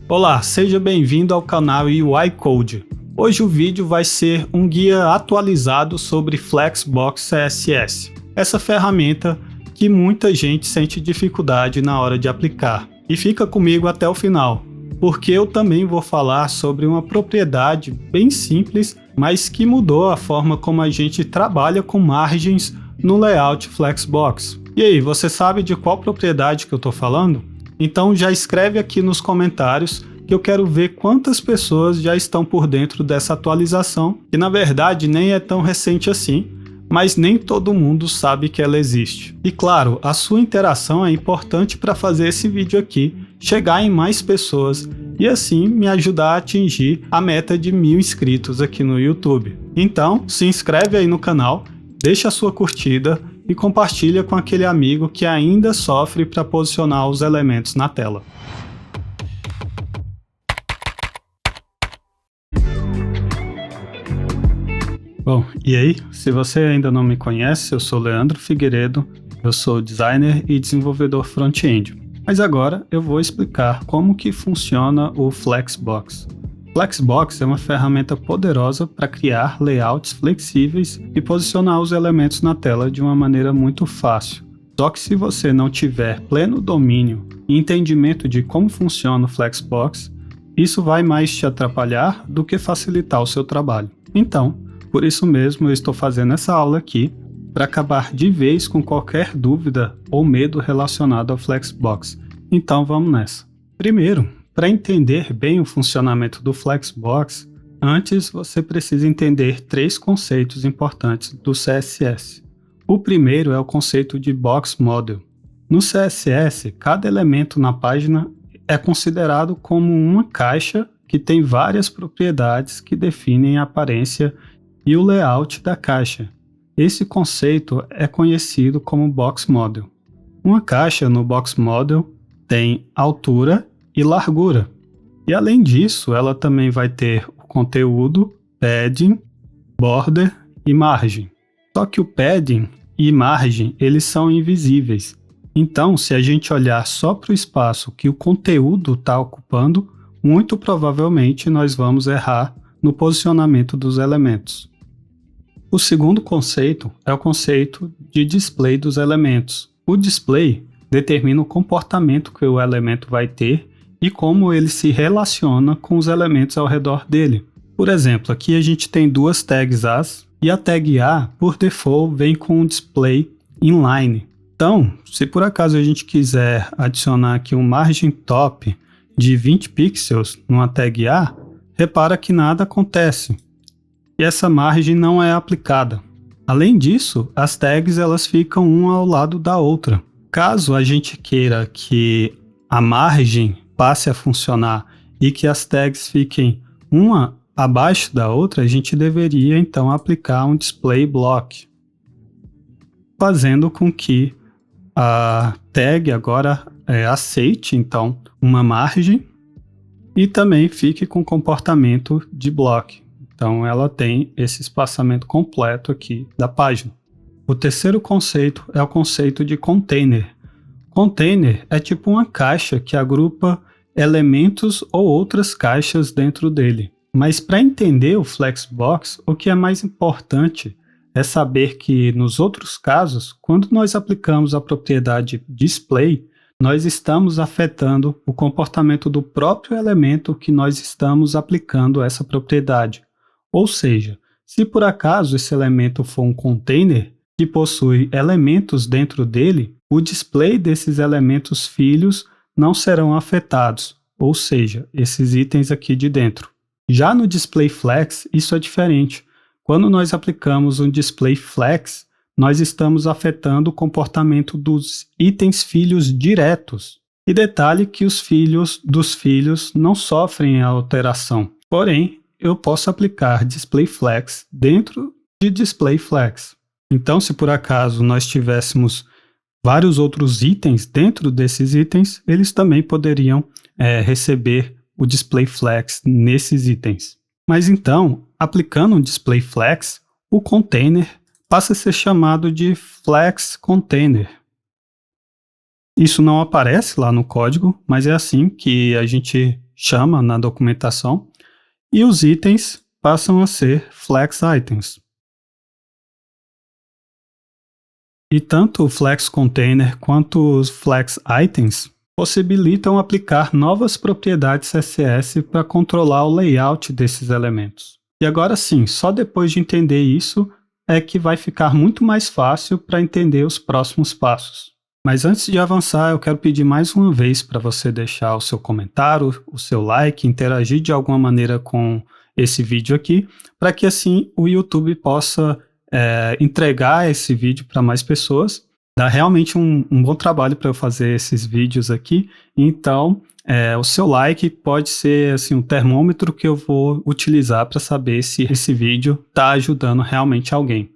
Olá, seja bem-vindo ao canal UI Code. Hoje o vídeo vai ser um guia atualizado sobre Flexbox CSS, essa ferramenta que muita gente sente dificuldade na hora de aplicar. E fica comigo até o final, porque eu também vou falar sobre uma propriedade bem simples, mas que mudou a forma como a gente trabalha com margens no layout Flexbox. E aí, você sabe de qual propriedade que eu estou falando? Então já escreve aqui nos comentários que eu quero ver quantas pessoas já estão por dentro dessa atualização, que na verdade nem é tão recente assim, mas nem todo mundo sabe que ela existe. E claro, a sua interação é importante para fazer esse vídeo aqui chegar em mais pessoas e assim me ajudar a atingir a meta de 1000 inscritos aqui no YouTube. Então se inscreve aí no canal, deixa a sua curtida e compartilha com aquele amigo que ainda sofre para posicionar os elementos na tela. Bom, e aí, se você ainda não me conhece, eu sou Leandro Figueiredo, eu sou designer e desenvolvedor front-end. Mas agora eu vou explicar como que funciona o Flexbox. Flexbox é uma ferramenta poderosa para criar layouts flexíveis e posicionar os elementos na tela de uma maneira muito fácil. Só que se você não tiver pleno domínio e entendimento de como funciona o Flexbox, isso vai mais te atrapalhar do que facilitar o seu trabalho. Então, por isso mesmo eu estou fazendo essa aula aqui para acabar de vez com qualquer dúvida ou medo relacionado ao Flexbox. Então vamos nessa. Primeiro, para entender bem o funcionamento do Flexbox, antes você precisa entender 3 conceitos importantes do CSS. O primeiro é o conceito de Box Model. No CSS, cada elemento na página é considerado como uma caixa que tem várias propriedades que definem a aparência e o layout da caixa. Esse conceito é conhecido como Box Model. Uma caixa no Box Model tem altura e largura. E além disso, ela também vai ter o conteúdo, padding, border e margem. Só que o padding e margem, eles são invisíveis. Então, se a gente olhar só para o espaço que o conteúdo está ocupando, muito provavelmente nós vamos errar no posicionamento dos elementos. O segundo conceito é o conceito de display dos elementos. O display determina o comportamento que o elemento vai ter e como ele se relaciona com os elementos ao redor dele. Por exemplo, aqui a gente tem 2 tags As e a tag A, por default, vem com um display inline. Então, se por acaso a gente quiser adicionar aqui um margem top de 20 pixels numa tag A, repara que nada acontece. E essa margem não é aplicada. Além disso, as tags elas ficam uma ao lado da outra. Caso a gente queira que a margem passe a funcionar e que as tags fiquem uma abaixo da outra, a gente deveria então aplicar um display block, fazendo com que a tag agora aceite então uma margem e também fique com comportamento de block. Então ela tem esse espaçamento completo aqui da página. O terceiro conceito é o conceito de container. Container é tipo uma caixa que agrupa elementos ou outras caixas dentro dele. Mas para entender o Flexbox, o que é mais importante é saber que nos outros casos, quando nós aplicamos a propriedade display, nós estamos afetando o comportamento do próprio elemento que nós estamos aplicando essa propriedade. Ou seja, se por acaso esse elemento for um container que possui elementos dentro dele, o display desses elementos filhos não serão afetados, ou seja, esses itens aqui de dentro. Já no display flex, isso é diferente. Quando nós aplicamos um display flex, nós estamos afetando o comportamento dos itens filhos diretos. E detalhe que os filhos dos filhos não sofrem a alteração. Porém, eu posso aplicar display flex dentro de display flex. Então, se por acaso nós tivéssemos vários outros itens dentro desses itens, eles também poderiam receber o display flex nesses itens. Mas então, aplicando um display flex, o container passa a ser chamado de flex container. Isso não aparece lá no código, mas é assim que a gente chama na documentação, e os itens passam a ser Flex Items. E tanto o Flex Container quanto os Flex Items possibilitam aplicar novas propriedades CSS para controlar o layout desses elementos. E agora sim, só depois de entender isso é que vai ficar muito mais fácil para entender os próximos passos. Mas antes de avançar, eu quero pedir mais uma vez para você deixar o seu comentário, o seu like, interagir de alguma maneira com esse vídeo aqui, para que assim o YouTube possa entregar esse vídeo para mais pessoas. Dá realmente um bom trabalho para eu fazer esses vídeos aqui, então o seu like pode ser assim, um termômetro que eu vou utilizar para saber se esse vídeo está ajudando realmente alguém.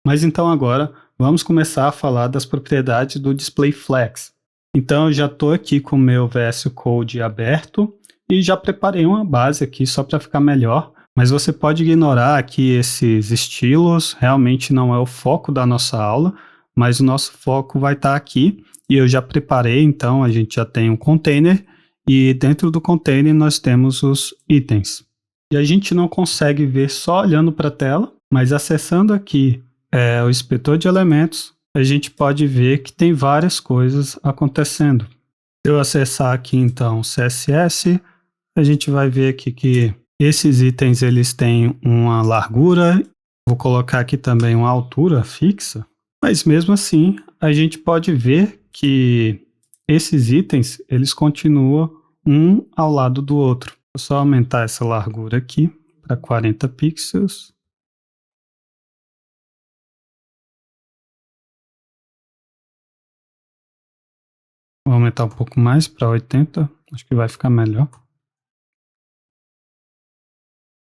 Mas então agora vamos começar a falar das propriedades do Display Flex. Então eu já estou aqui com o meu VS Code aberto e já preparei uma base aqui só para ficar melhor, mas você pode ignorar aqui esses estilos, realmente não é o foco da nossa aula, mas o nosso foco vai estar aqui e eu já preparei, então a gente já tem um container e dentro do container nós temos os itens. E a gente não consegue ver só olhando para a tela, mas acessando aqui o inspetor de elementos, a gente pode ver que tem várias coisas acontecendo. Se eu acessar aqui então o CSS, a gente vai ver aqui que esses itens eles têm uma largura, vou colocar aqui também uma altura fixa, mas mesmo assim a gente pode ver que esses itens eles continuam um ao lado do outro. Vou só aumentar essa largura aqui para 40 pixels. Vou aumentar um pouco mais para 80, acho que vai ficar melhor.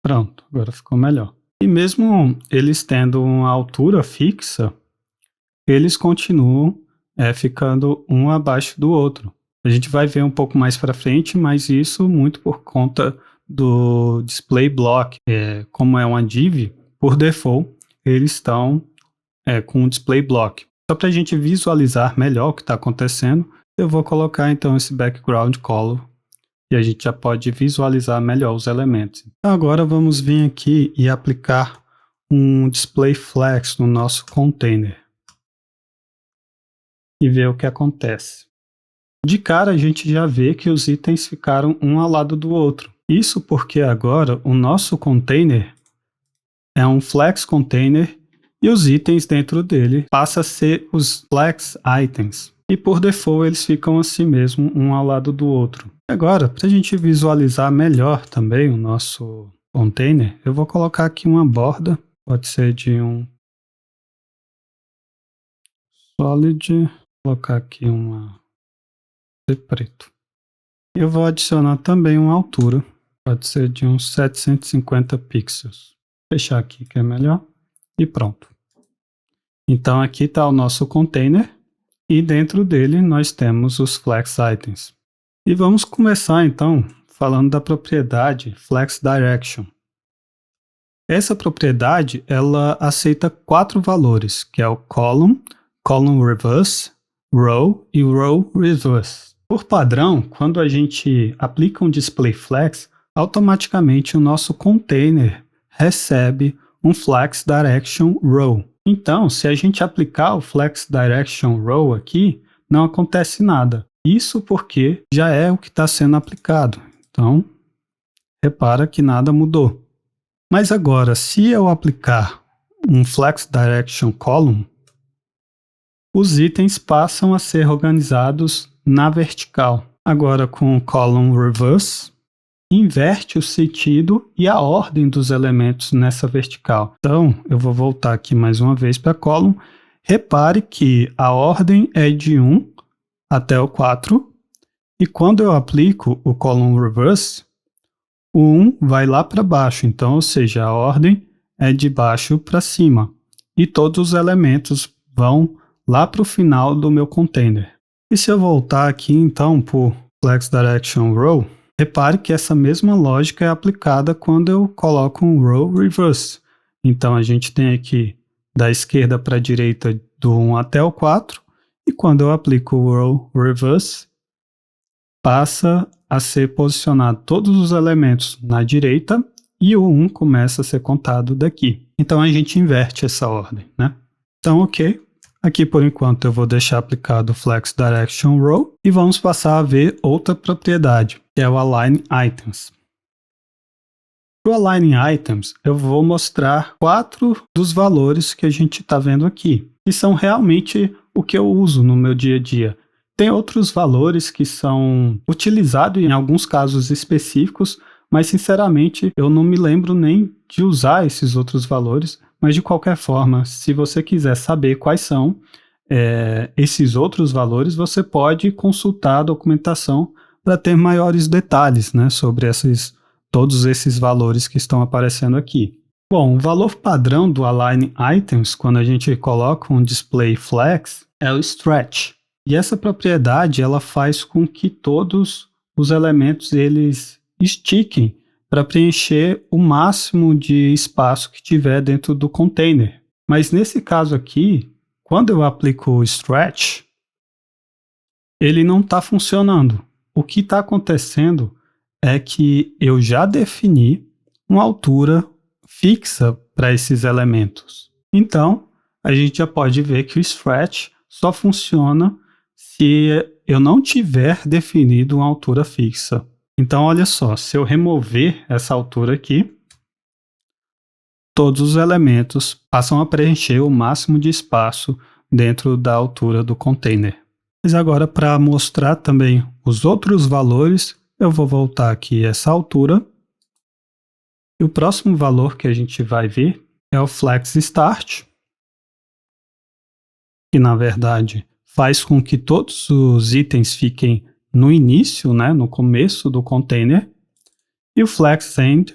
Pronto, agora ficou melhor. E mesmo eles tendo uma altura fixa, eles continuam ficando um abaixo do outro. A gente vai ver um pouco mais para frente, mas isso muito por conta do display block. Como é uma div, por default, eles estão com o display block. Só para a gente visualizar melhor o que está acontecendo, eu vou colocar então esse background color e a gente já pode visualizar melhor os elementos. Então, agora vamos vir aqui e aplicar um display flex no nosso container e ver o que acontece. De cara a gente já vê que os itens ficaram um ao lado do outro. Isso porque agora o nosso container é um flex container e os itens dentro dele passam a ser os flex items. E por default eles ficam assim mesmo, um ao lado do outro. Agora, para a gente visualizar melhor também o nosso container, eu vou colocar aqui uma borda, pode ser de um solid, vou colocar aqui uma de preto. Eu vou adicionar também uma altura, pode ser de uns 750 pixels. Vou fechar aqui que é melhor e pronto. Então aqui está o nosso container. E dentro dele nós temos os Flex Items. E vamos começar então falando da propriedade Flex Direction. Essa propriedade ela aceita 4 valores, que é o column, column reverse, row e row reverse. Por padrão, quando a gente aplica um display flex, automaticamente o nosso container recebe um Flex Direction Row. Então, se a gente aplicar o Flex Direction Row aqui, não acontece nada. Isso porque já é o que está sendo aplicado. Então, repara que nada mudou. Mas agora, se eu aplicar um Flex Direction Column, os itens passam a ser organizados na vertical. Agora, com o Column Reverse, inverte o sentido e a ordem dos elementos nessa vertical. Então, eu vou voltar aqui mais uma vez para a column. Repare que a ordem é de 1 até o 4, e quando eu aplico o column reverse, o 1 vai lá para baixo, então, ou seja, a ordem é de baixo para cima, e todos os elementos vão lá para o final do meu container. E se eu voltar aqui, então, para o Flex Direction Row, repare que essa mesma lógica é aplicada quando eu coloco um row reverse. Então, a gente tem aqui da esquerda para a direita do 1 até o 4, e quando eu aplico o row reverse, passa a ser posicionado todos os elementos na direita e o 1 começa a ser contado daqui. Então a gente inverte essa ordem, né? Então, ok. Aqui, por enquanto, eu vou deixar aplicado o Flex Direction Row e vamos passar a ver outra propriedade, que é o Align Items. Para o Align Items, eu vou mostrar 4 dos valores que a gente está vendo aqui, que são realmente o que eu uso no meu dia a dia. Tem outros valores que são utilizados em alguns casos específicos, mas sinceramente eu não me lembro nem de usar esses outros valores, mas de qualquer forma, se você quiser saber quais são esses outros valores, você pode consultar a documentação para ter maiores detalhes, né, sobre todos esses valores que estão aparecendo aqui. Bom, o valor padrão do Align Items, quando a gente coloca um display flex, é o stretch. E essa propriedade ela faz com que todos os elementos eles estiquem para preencher o máximo de espaço que tiver dentro do container. Mas nesse caso aqui, quando eu aplico o stretch, ele não está funcionando. O que está acontecendo é que eu já defini uma altura fixa para esses elementos. Então, a gente já pode ver que o stretch só funciona se eu não tiver definido uma altura fixa. Então, olha só, se eu remover essa altura aqui, todos os elementos passam a preencher o máximo de espaço dentro da altura do container. Mas agora, para mostrar também os outros valores, eu vou voltar aqui essa altura. E o próximo valor que a gente vai ver é o Flex Start, que na verdade faz com que todos os itens fiquem no início, né, no começo do container. E o Flex End,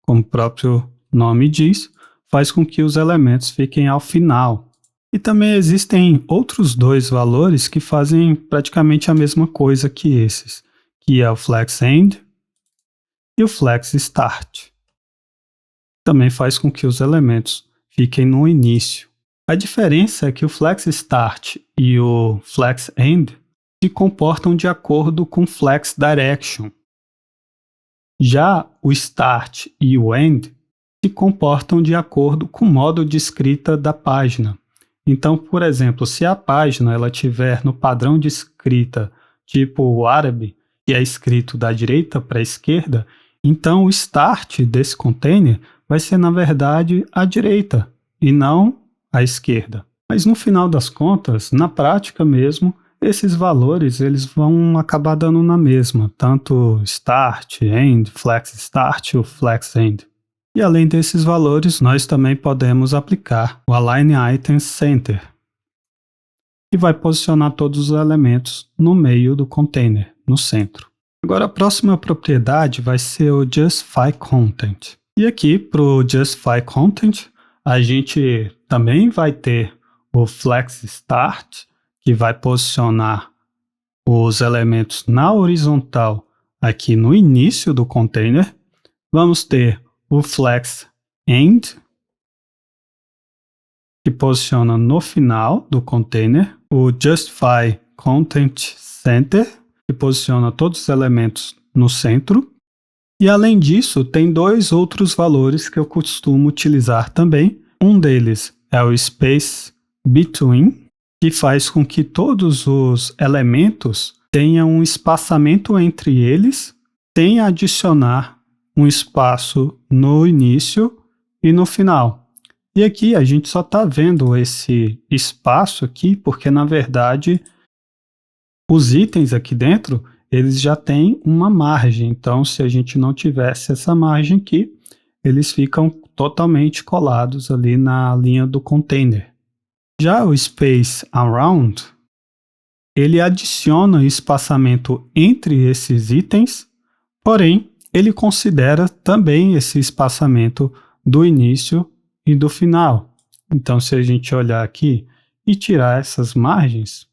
como o próprio nome diz, faz com que os elementos fiquem ao final. E também existem outros 2 valores que fazem praticamente a mesma coisa que esses, que é o Flex End e o Flex Start. Também faz com que os elementos fiquem no início. A diferença é que o Flex Start e o Flex End se comportam de acordo com Flex Direction. Já o Start e o End se comportam de acordo com o modo de escrita da página. Então, por exemplo, se a página ela tiver no padrão de escrita tipo o árabe, que é escrito da direita para a esquerda, então o start desse container vai ser, na verdade, à direita e não à esquerda. Mas no final das contas, na prática mesmo, esses valores eles vão acabar dando na mesma, tanto start, end, flex start ou flex end. E além desses valores, nós também podemos aplicar o Align Items Center, que vai posicionar todos os elementos no meio do container, no centro. Agora a próxima propriedade vai ser o Justify Content. E aqui para o Justify Content, a gente também vai ter o Flex Start, que vai posicionar os elementos na horizontal aqui no início do container. Vamos ter o Flex End, que posiciona no final do container, o Justify Content Center, que posiciona todos os elementos no centro. E além disso, tem 2 outros valores que eu costumo utilizar também. Um deles é o Space Between, que faz com que todos os elementos tenham um espaçamento entre eles, sem adicionar um espaço no início e no final. E aqui a gente só está vendo esse espaço aqui porque, na verdade, os itens aqui dentro, eles já têm uma margem. Então, se a gente não tivesse essa margem aqui, eles ficam totalmente colados ali na linha do container. Já o Space Around, ele adiciona espaçamento entre esses itens, porém, ele considera também esse espaçamento do início e do final. Então, se a gente olhar aqui e tirar essas margens,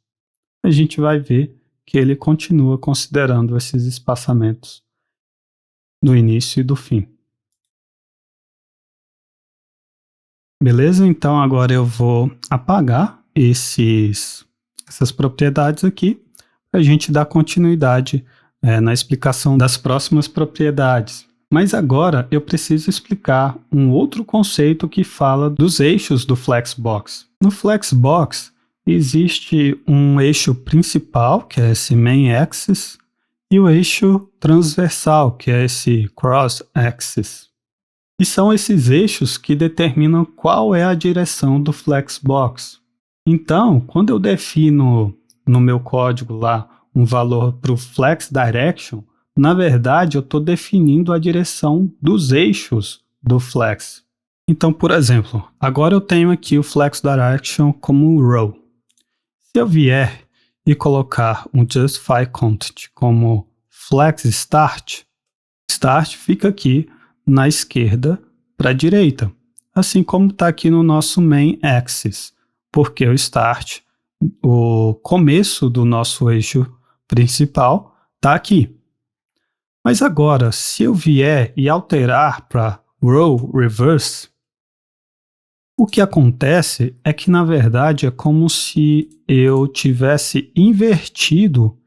a gente vai ver que ele continua considerando esses espaçamentos do início e do fim. Beleza? Então, agora eu vou apagar essas propriedades aqui para a gente dar continuidade na explicação das próximas propriedades. Mas agora eu preciso explicar um outro conceito que fala dos eixos do Flexbox. No Flexbox existe um eixo principal, que é esse main axis, e o eixo transversal, que é esse cross axis. E são esses eixos que determinam qual é a direção do Flexbox. Então, quando eu defino no meu código lá um valor para o Flex Direction, na verdade eu estou definindo a direção dos eixos do Flex. Então, por exemplo, agora eu tenho aqui o Flex Direction como um row. Se eu vier e colocar um Justify Content como Flex Start, Start fica aqui na esquerda para a direita, assim como está aqui no nosso Main Axis, porque o Start, o começo do nosso eixo principal, está aqui. Mas agora, se eu vier e alterar para Row Reverse, o que acontece é que, na verdade, é como se eu tivesse invertido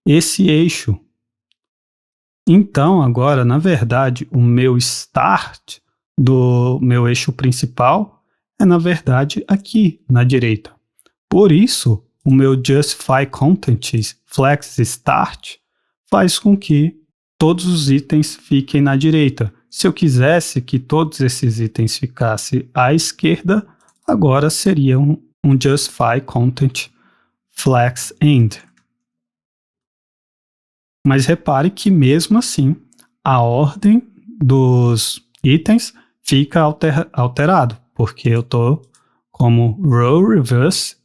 esse eixo. Então, agora, na verdade, o meu start do meu eixo principal é, na verdade, aqui na direita. Por isso, o meu Justify Content Flex Start faz com que todos os itens fiquem na direita. Se eu quisesse que todos esses itens ficassem à esquerda, agora seria um Justify Content Flex End. Mas repare que mesmo assim, a ordem dos itens fica alterado, porque eu estou como row reverse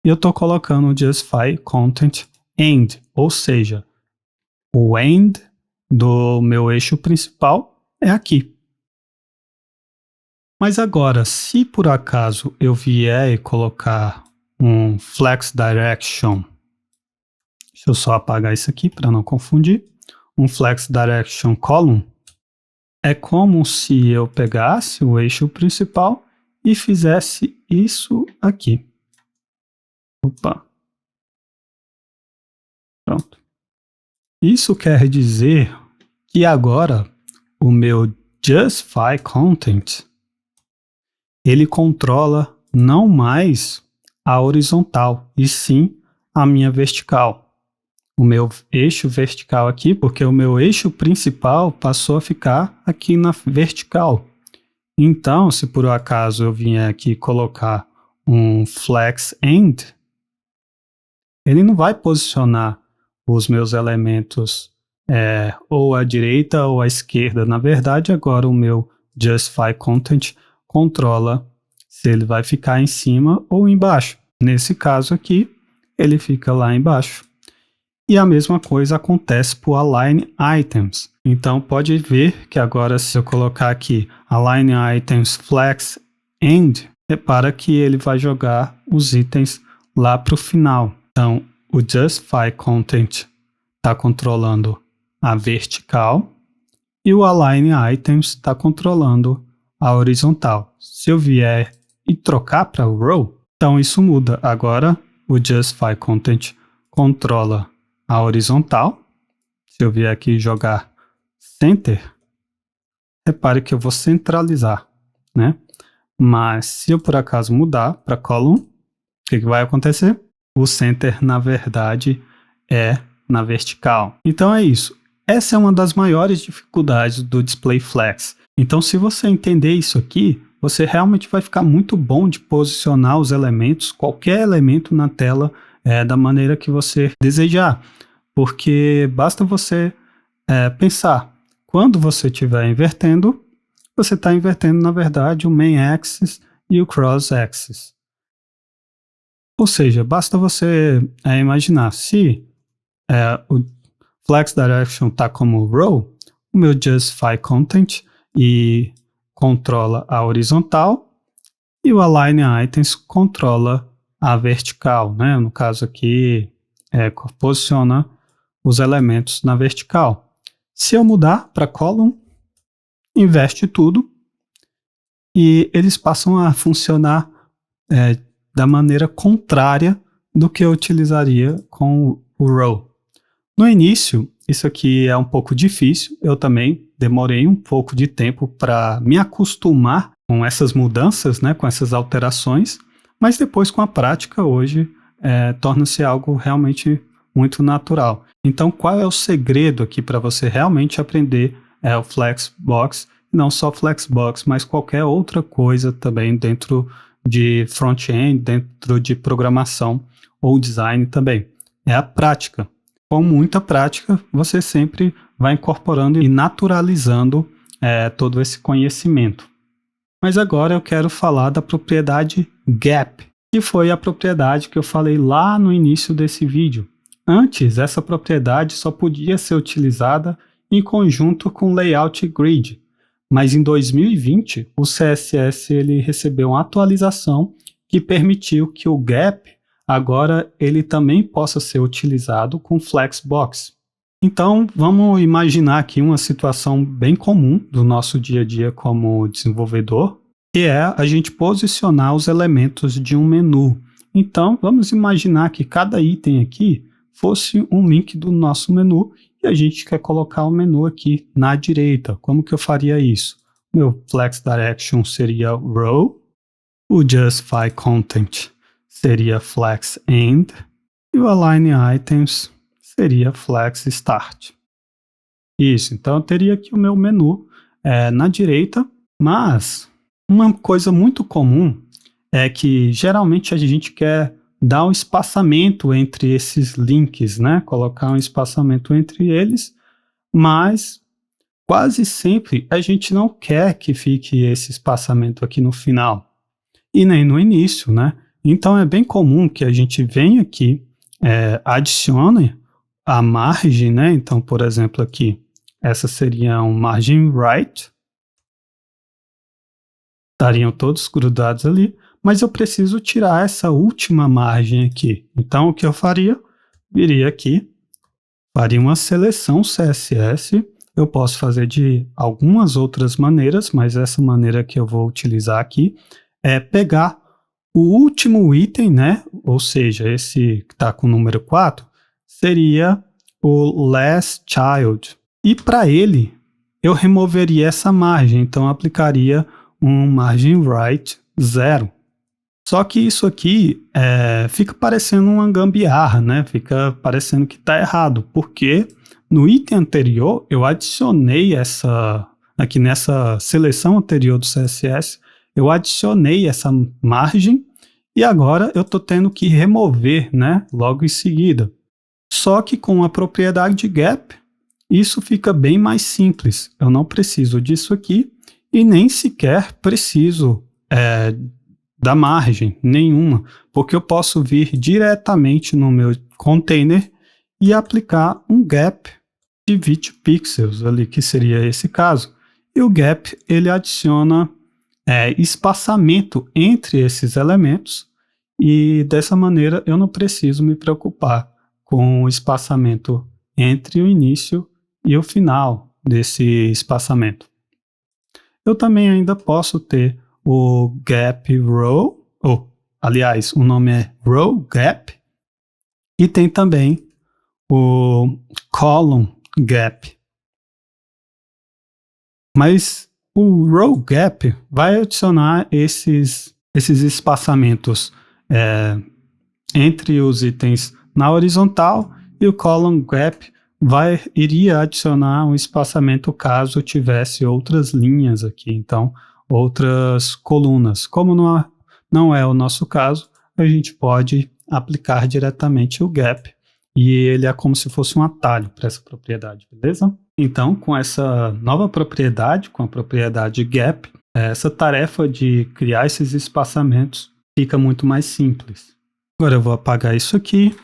e eu estou colocando o Justify Content End, ou seja, o end do meu eixo principal é aqui. Mas agora, se por acaso eu vier e colocar um Flex Direction, deixa eu só apagar isso aqui para não confundir, um Flex Direction Column, é como se eu pegasse o eixo principal e fizesse isso aqui. Opa. Pronto. Isso quer dizer que agora o meu Justify Content, ele controla não mais a horizontal, e sim a minha vertical. O meu eixo vertical aqui, porque o meu eixo principal passou a ficar aqui na vertical. Então, se por acaso eu vier aqui colocar um Flex End, ele não vai posicionar os meus elementos ou à direita ou à esquerda. Na verdade, agora o meu Justify Content controla se ele vai ficar em cima ou embaixo. Nesse caso aqui, ele fica lá embaixo. E a mesma coisa acontece para o Align Items. Então, pode ver que agora, se eu colocar aqui Align Items Flex End, repara que ele vai jogar os itens lá para o final. Então, o Justify Content está controlando a vertical e o Align Items está controlando a horizontal. Se eu vier e trocar para o Row, então isso muda. Agora, o Justify Content controla a horizontal. Se eu vier aqui jogar Center, repare que eu vou centralizar, né? Mas se eu por acaso mudar para Column, o que vai acontecer? O Center, na verdade, é na vertical. Então é isso. Essa é uma das maiores dificuldades do Display Flex. Então, se você entender isso aqui, você realmente vai ficar muito bom de posicionar os elementos, qualquer elemento na tela, da maneira que você desejar. Porque basta você pensar, quando você estiver invertendo, você está invertendo, na verdade, o Main Axis e o Cross Axis. Ou seja, basta você imaginar, se o Flex Direction está como Row, o meu Justify Content e controla a horizontal e o Align Items controla a vertical, né? No caso aqui, posiciona os elementos na vertical. Se eu mudar para Column, inverte tudo e eles passam a funcionar da maneira contrária do que eu utilizaria com o row. No início, isso aqui é um pouco difícil, eu também demorei um pouco de tempo para me acostumar com essas mudanças, né, com essas alterações, mas depois com a prática hoje torna-se algo realmente muito natural. Então, qual é o segredo aqui para você realmente aprender o Flexbox? Não só Flexbox, mas qualquer outra coisa também dentro de front-end, dentro de programação ou design também. É a prática. Com muita prática, você sempre vai incorporando e naturalizando todo esse conhecimento. Mas agora eu quero falar da propriedade gap, que foi a propriedade que eu falei lá no início desse vídeo. Antes, essa propriedade só podia ser utilizada em conjunto com layout grid, mas em 2020 o CSS ele recebeu uma atualização que permitiu que o gap agora ele também possa ser utilizado com Flexbox. Então vamos imaginar aqui uma situação bem comum do nosso dia a dia como desenvolvedor, que é a gente posicionar os elementos de um menu. Então vamos imaginar que cada item aqui fosse um link do nosso menu e a gente quer colocar o menu aqui na direita. Como que eu faria isso? Meu Flex Direction seria Row, o Justify Content seria Flex End e o Align Items seria Flex Start. Isso, então eu teria aqui o meu menu na direita, mas uma coisa muito comum é que geralmente a gente quer dar um espaçamento entre esses links, né? Colocar um espaçamento entre eles, mas quase sempre a gente não quer que fique esse espaçamento aqui no final e nem no início, né? Então é bem comum que a gente venha aqui, adicione a margem, né? Então, por exemplo, aqui, essa seria uma margem right, estariam todos grudados ali, mas eu preciso tirar essa última margem aqui. Então, o que eu faria? Viria aqui, faria uma seleção CSS. Eu posso fazer de algumas outras maneiras, mas essa maneira que eu vou utilizar aqui é pegar o último item, né? Ou seja, esse que está com o número 4, seria o last child. E para ele, eu removeria essa margem, então eu aplicaria um margin right 0. Só que isso aqui fica parecendo uma gambiarra, né? Fica parecendo que está errado, porque no item anterior eu adicionei aqui nessa seleção anterior do CSS, eu adicionei essa margem e agora eu estou tendo que remover, né? Logo em seguida. Só que com a propriedade de gap, isso fica bem mais simples. Eu não preciso disso aqui e nem sequer preciso da margem nenhuma, porque eu posso vir diretamente no meu container e aplicar um gap de 20 pixels ali, que seria esse caso. E o gap, ele adiciona espaçamento entre esses elementos e dessa maneira eu não preciso me preocupar com o espaçamento entre o início e o final desse espaçamento. Eu também ainda posso ter o gap row, aliás, o nome é row gap, e tem também o column gap. Mas o row gap vai adicionar esses espaçamentos entre os itens na horizontal, e o column gap iria adicionar um espaçamento caso tivesse outras linhas aqui, então outras colunas. Como não é o nosso caso, a gente pode aplicar diretamente o gap e ele é como se fosse um atalho para essa propriedade, beleza? Então, com essa nova propriedade, com a propriedade gap, essa tarefa de criar esses espaçamentos fica muito mais simples. Agora eu vou apagar isso aqui,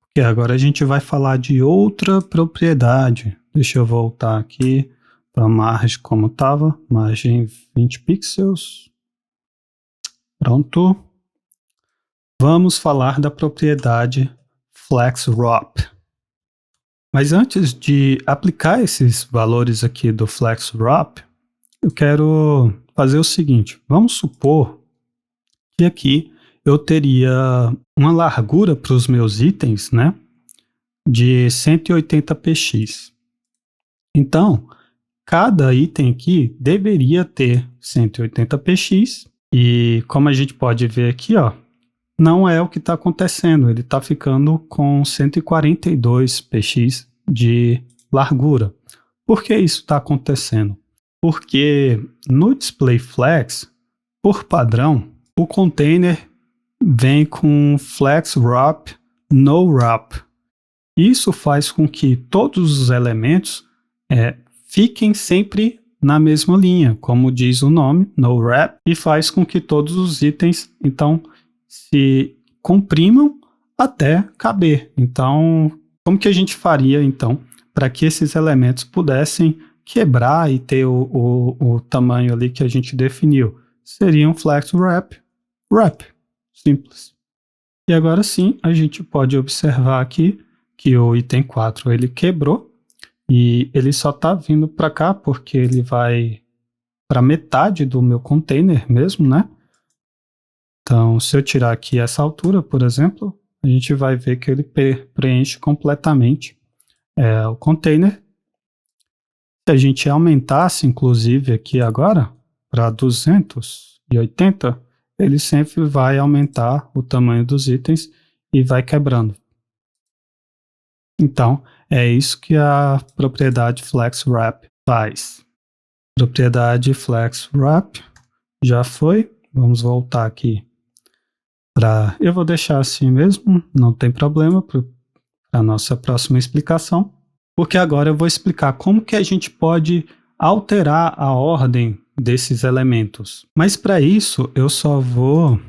porque agora a gente vai falar de outra propriedade. Deixa eu voltar aqui para a margem como estava, margem 20 pixels. Pronto. Vamos falar da propriedade FlexWrap. Mas antes de aplicar esses valores aqui do FlexWrap, eu quero fazer o seguinte. Vamos supor que aqui eu teria uma largura para os meus itens, né, de 180 px. Então, cada item aqui deveria ter 180 px e como a gente pode ver aqui, ó, não é o que está acontecendo, ele está ficando com 142 px de largura. Por que isso está acontecendo? Porque no Display Flex, por padrão, o container vem com Flex Wrap, No Wrap. Isso faz com que todos os elementos fiquem sempre na mesma linha, como diz o nome, No Wrap, e faz com que todos os itens, então, se comprimam até caber. Então, como que a gente faria, então, para que esses elementos pudessem quebrar e ter o tamanho ali que a gente definiu? Seria um Flex Wrap, Wrap, simples. E agora sim, a gente pode observar aqui que o item 4 ele quebrou e ele só está vindo para cá porque ele vai para metade do meu container mesmo, né? Então, se eu tirar aqui essa altura, por exemplo, a gente vai ver que ele preenche completamente o container. Se a gente aumentasse, inclusive, aqui agora para 280, ele sempre vai aumentar o tamanho dos itens e vai quebrando. Então, é isso que a propriedade Flex Wrap faz. Propriedade Flex Wrap já foi. Vamos voltar aqui para... Eu vou deixar assim mesmo, não tem problema para a nossa próxima explicação, porque agora eu vou explicar como que a gente pode alterar a ordem desses elementos. Mas para isso, eu só vou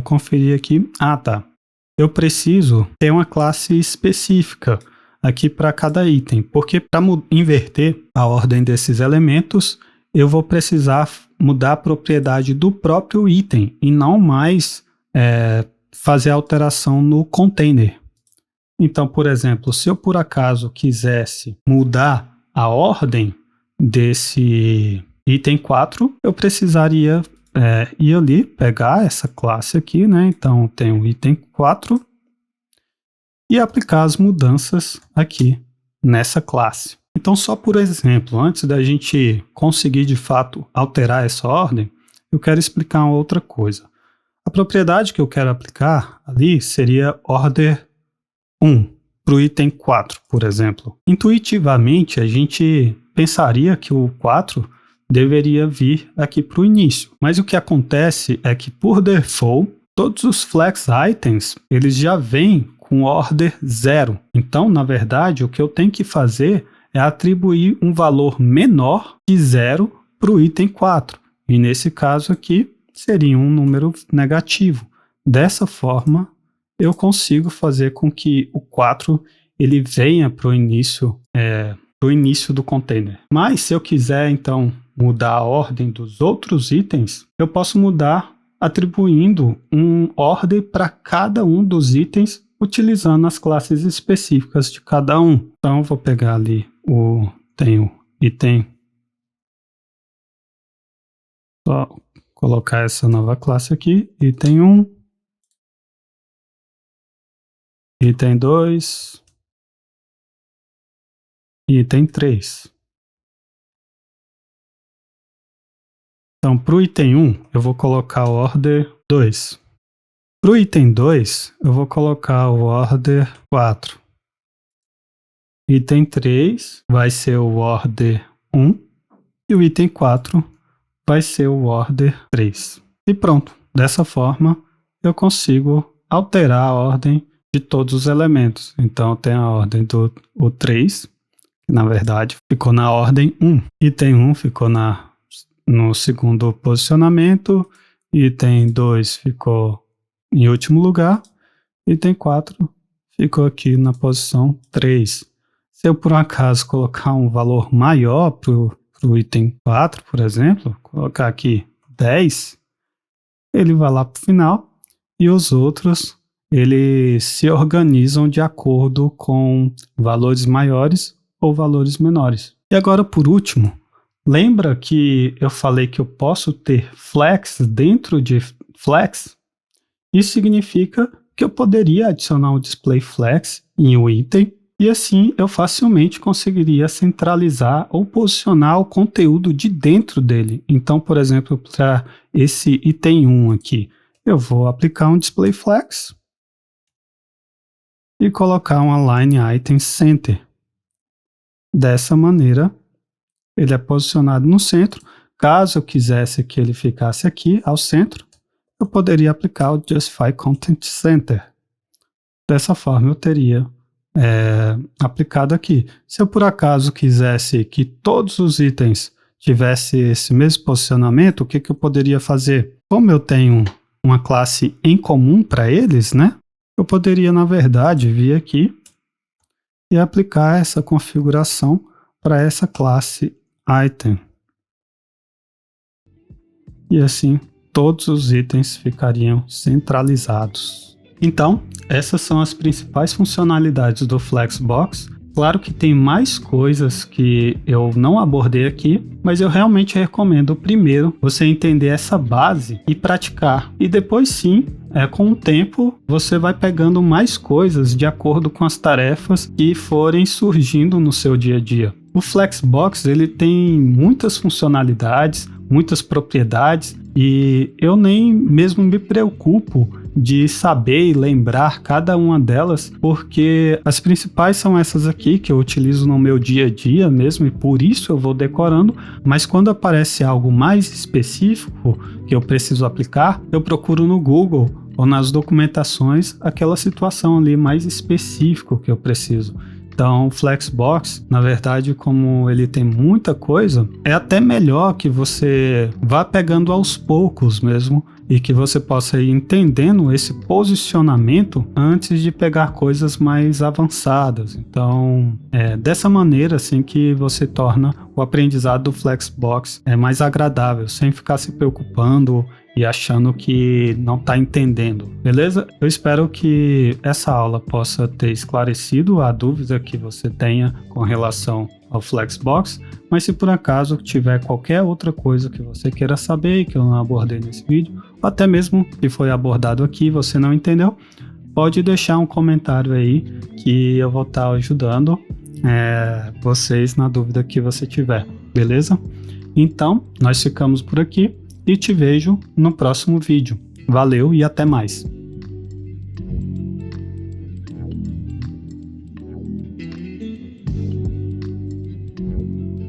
conferir aqui. Ah, tá. Eu preciso ter uma classe específica aqui para cada item, porque para inverter a ordem desses elementos, eu vou precisar mudar a propriedade do próprio item e não mais fazer alteração no container. Então, por exemplo, se eu por acaso quisesse mudar a ordem desse item 4, eu precisaria ir ali, pegar essa classe aqui, né? Então, tem o item 4 e aplicar as mudanças aqui nessa classe. Então, só por exemplo, antes da gente conseguir de fato alterar essa ordem, eu quero explicar uma outra coisa. A propriedade que eu quero aplicar ali seria order 1 para o item 4, por exemplo. Intuitivamente, a gente pensaria que o 4 deveria vir aqui para o início. Mas o que acontece é que, por default, todos os flex items, eles já vêm com order 0. Então, na verdade, o que eu tenho que fazer é atribuir um valor menor que 0 para o item 4. E nesse caso aqui, seria um número negativo. Dessa forma, eu consigo fazer com que o 4 ele venha para o início do container. Mas se eu quiser, então, mudar a ordem dos outros itens, eu posso mudar atribuindo um order para cada um dos itens utilizando as classes específicas de cada um. Então, eu vou pegar ali tenho item, só colocar essa nova classe aqui, item 1, item 2, item 3. Então, para o item 1, eu vou colocar o order 2. Para o item 2, eu vou colocar o order 4. Item 3 vai ser o order 1 e o item 4 vai ser o order 3. E pronto, dessa forma eu consigo alterar a ordem de todos os elementos. Então tem a ordem do 3, que na verdade ficou na ordem 1. Item 1 ficou no segundo posicionamento, item 2 ficou em último lugar, item 4 ficou aqui na posição 3. Se eu por um acaso colocar um valor maior para o item 4, por exemplo, colocar aqui 10, ele vai lá para o final e os outros eles se organizam de acordo com valores maiores ou valores menores. E agora, por último, lembra que eu falei que eu posso ter flex dentro de flex? Isso significa que eu poderia adicionar um display flex em um item e assim eu facilmente conseguiria centralizar ou posicionar o conteúdo de dentro dele. Então, por exemplo, para esse item 1 aqui, eu vou aplicar um display flex e colocar um align item center. Dessa maneira, ele é posicionado no centro. Caso eu quisesse que ele ficasse aqui ao centro, eu poderia aplicar o Justify Content Center. Dessa forma eu teria aplicado aqui. Se eu por acaso quisesse que todos os itens tivessem esse mesmo posicionamento, o que eu poderia fazer? Como eu tenho uma classe em comum para eles, né? Eu poderia, na verdade, vir aqui e aplicar essa configuração para essa classe item. E assim, todos os itens ficariam centralizados. Então, essas são as principais funcionalidades do Flexbox. Claro que tem mais coisas que eu não abordei aqui, mas eu realmente recomendo primeiro você entender essa base e praticar. E depois sim, com o tempo, você vai pegando mais coisas de acordo com as tarefas que forem surgindo no seu dia a dia. O Flexbox ele tem muitas funcionalidades, muitas propriedades e eu nem mesmo me preocupo de saber e lembrar cada uma delas, porque as principais são essas aqui que eu utilizo no meu dia a dia mesmo e por isso eu vou decorando, mas quando aparece algo mais específico que eu preciso aplicar, eu procuro no Google ou nas documentações aquela situação ali mais específica que eu preciso. Então, o Flexbox, na verdade, como ele tem muita coisa, é até melhor que você vá pegando aos poucos mesmo e que você possa ir entendendo esse posicionamento antes de pegar coisas mais avançadas. Então, dessa maneira assim que você torna o aprendizado do Flexbox mais agradável, sem ficar se preocupando e achando que não está entendendo, beleza? Eu espero que essa aula possa ter esclarecido a dúvida que você tenha com relação ao Flexbox, mas se por acaso tiver qualquer outra coisa que você queira saber e que eu não abordei nesse vídeo, ou até mesmo que foi abordado aqui e você não entendeu, pode deixar um comentário aí que eu vou estar ajudando vocês na dúvida que você tiver, beleza? Então, nós ficamos por aqui e te vejo no próximo vídeo. Valeu e até mais!